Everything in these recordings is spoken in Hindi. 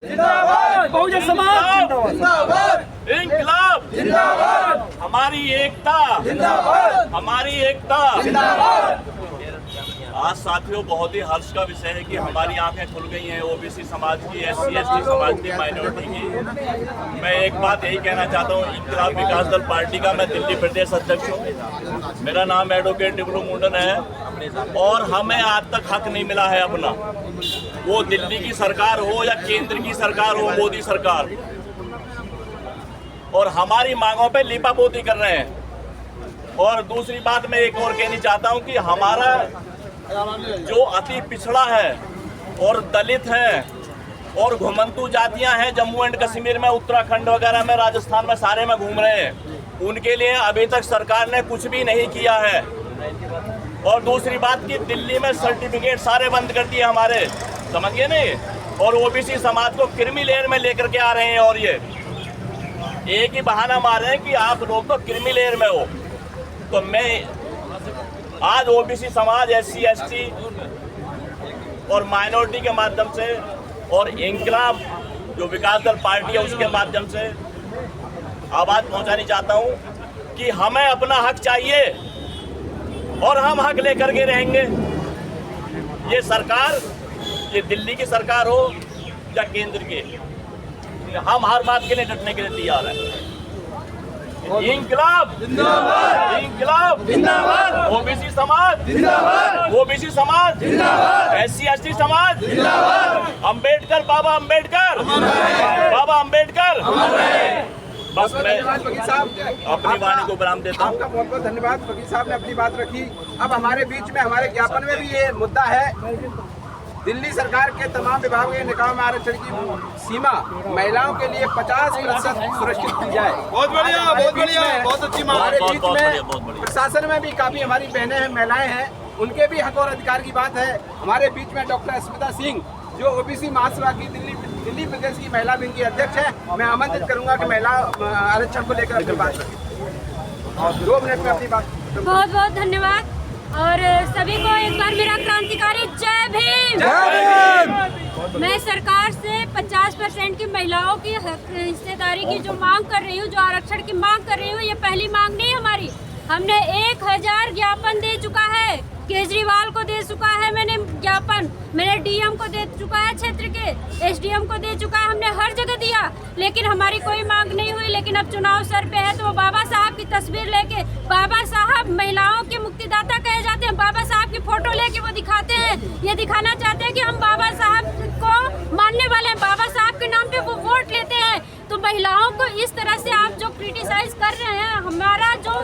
जिंदाबाद, बहुजन समाज जिंदाबाद, इंकलाब जिंदाबाद, हमारी एकता जिंदाबाद, हमारी एकता जिंदाबाद। आज साथियों बहुत ही हर्ष का विषय है कि हमारी आंखें खुल गई हैं ओबीसी समाज की, SC/ST समाज की, माइनॉरिटी की। मैं एक बात यही कहना चाहता हूँ, इंकलाब विकास दल पार्टी का मैं दिल्ली प्रदेश अध्यक्ष हूँ। मेरा नाम एडवोकेट डिब्रू मुंडन है और हमें आज तक हक नहीं मिला है अपना, वो दिल्ली की सरकार हो या केंद्र की सरकार हो, मोदी सरकार, और हमारी मांगों पे लीपापोती कर रहे हैं। और दूसरी बात मैं एक और कहनी चाहता हूं कि हमारा जो अति पिछड़ा है और दलित है और घुमंतु जातियां हैं जम्मू एंड कश्मीर में, उत्तराखंड वगैरह में, राजस्थान में, सारे में घूम रहे हैं, उनके लिए अभी तक सरकार ने कुछ भी नहीं किया है। और दूसरी बात कि दिल्ली में सर्टिफिकेट सारे बंद कर दिए हमारे, समझिए नहीं, और ओबीसी समाज को क्रीमी लेयर में लेकर के आ रहे हैं। और ये एक ही बहाना मार रहे हैं कि आप लोग तो क्रीमी लेयर में हो। तो मैं आज ओबीसी समाज, SC/ST और माइनॉरिटी के माध्यम से और इंकलाब जो विकास दल पार्टी है उसके माध्यम से आवाज पहुंचानी चाहता हूं कि हमें अपना हक चाहिए और हम हक लेकर के रहेंगे। ये सरकार, ये दिल्ली की सरकार हो या केंद्र की, हम हर बात के लिए डटने के लिए तैयार हैं। इंकलाब जिंदाबाद, इंकलाब जिंदाबाद, ओबीसी समाज जिंदाबाद, ओबीसी समाज जिंदाबाद, SC/ST समाज जिंदाबाद, अंबेडकर, बाबा अंबेडकर, बाबा अंबेडकर। बस मैं अपनी वाणी को विराम देता हूँ। आपका बहुत बहुत धन्यवाद। वकील साहब ने अपनी बात रखी। अब हमारे बीच में, हमारे ज्ञापन में भी ये मुद्दा है, दिल्ली सरकार के तमाम विभागों के निकायों में आरक्षण की सीमा महिलाओं के लिए 50% सुरक्षित की जाए। बहुत बढ़िया, बहुत बढ़िया, बहुत अच्छी बात। हमारे बीच में प्रशासन में भी काफी हमारी बहनें हैं, महिलाएं हैं, उनके भी हक और अधिकार की बात है। हमारे बीच में डॉक्टर स्मिता सिंह जो ओबीसी महासभा की दिल्ली प्रदेश की महिला विंग की अध्यक्ष है, मैं आमंत्रित करूंगा कि महिला आरक्षण को लेकर अपनी बात रखें। 2 मिनट में अपनी बात। बहुत बहुत धन्यवाद और सभी को एक बार मेरा क्रांतिकारी जय भीम। मैं सरकार से 50% की महिलाओं की हिस्सेदारी की जो मांग कर रही हूँ, जो आरक्षण की मांग कर रही हूँ, ये पहली मांग नहीं हमारी। हमने 1000 ज्ञापन दे चुका है, केजरीवाल को दे चुका है मैंने ज्ञापन, मैंने DM को दे चुका है, क्षेत्र के SDM को दे चुका है, हमने हर जगह दिया, लेकिन हमारी कोई मांग नहीं हुई। लेकिन अब चुनाव सर पे है तो वो बाबा साहब की तस्वीर लेके, बाबा साहब महिलाओं के मुक्तिदाता कहे जाते हैं, बाबा साहब की फोटो लेके वो दिखाते हैं, ये दिखाना चाहते हैं कि हम बाबा साहब को मानने वाले हैं, बाबा साहब के नाम पे वो वोट लेते हैं। तो महिलाओं को इस तरह से आप जो क्रिटिसाइज कर रहे हैं, हमारा जो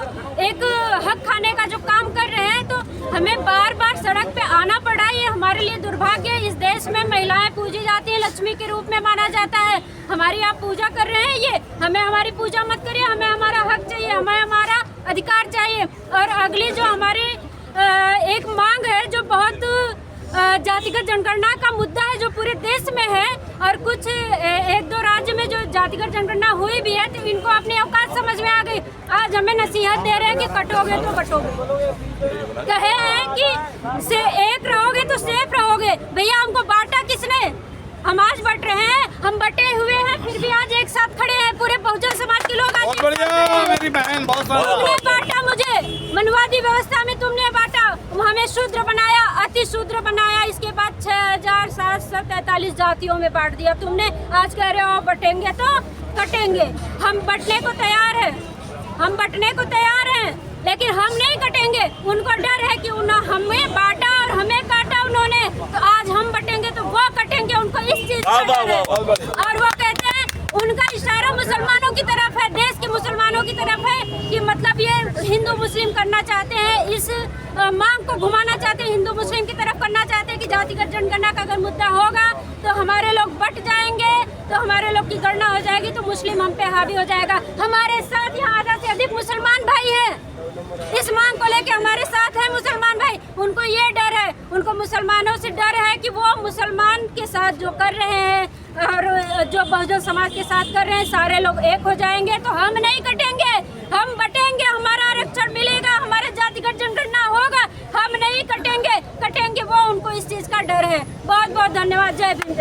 एक हक खाने का जो काम कर रहे हैं, तो हमें बार बार सड़क पे आना पड़ा। ये हमारे लिए दुर्भाग्य है। इस देश में महिलाएं पूजी जाती हैं, लक्ष्मी के रूप में माना जाता है। हमारी आप पूजा कर रहे हैं, ये हमें हमारी पूजा मत करिए। हमें हमारा हक चाहिए, हमें हमारा अधिकार चाहिए। और अगली जो हमारी एक मांग है, जो बहुत जातिगत जनगणना का मुद्दा है, जो पूरे देश में है और कुछ 1-2 राज्य में जो जातिगत जनगणना हुई भी है, तो इनको अपनी औकात समझ में आ गई। आज हमें नसीहत दे रहे हैं कि कटोगे तो कटोगे, कहे हैं कि से एक रहोगे तो सेफ रहोगे। भैया हमको बांटा किसने? हम आज बट रहे हैं, हम बटे हुए हैं, फिर भी आज एक साथ खड़े हैं पूरे बहुजन समाज के लोग। बहुत बढ़िया मेरी बहन, बहुत तुमने बांटा मुझे, मनवादी व्यवस्था में तुमने बांटा, हमें शूद्र बनाया, अति शूद्र बनाया, इसके बाद 6743 जातियों में बांट दिया तुमने। आज कह रहे हो बटेंगे तो कटेंगे। हम बटने को तैयार हैं, हम बटने को तैयार हैं, लेकिन हम नहीं कटेंगे। उनको डर है कि हमें बांटा और हमें काटा उन्होंने, तो आज हम बटेंगे तो वो कटेंगे। उनको इस चीज का डर है। और वो कहते हैं, उनका इशारा मुसलमानों की तरफ है, देश के मुसलमानों की तरफ है, कि मतलब ये हिंदू मुस्लिम करना चाहते हैं, इस मांग को घुमाना चाहते हैं, हिंदू मुस्लिम की तरफ करना चाहते हैं कि जातिगत जनगणना का अगर मुद्दा होगा तो हमारे लोग बट जाएंगे, तो हमारे लोग की गणना हो जाएगी, तो मुस्लिम हम पे हावी हो जाएगा। हमारे साथ यहाँ आधा से अधिक मुसलमान भाई हैं, इस मांग को लेके हमारे साथ है मुसलमान भाई। उनको ये डर है, उनको मुसलमानों से डर है कि वो मुसलमान के साथ जो कर रहे हैं और जो बहुजन समाज के साथ कर रहे हैं, सारे लोग एक हो जाएंगे। तो हम नहीं कटेंगे, हम बटेंगे, हमारा आरक्षण मिलेगा, हमारे जातिगत जनगणना होगा, हम नहीं कटेंगे। वो उनको इस चीज का डर है। बहुत बहुत धन्यवाद। जय भीम।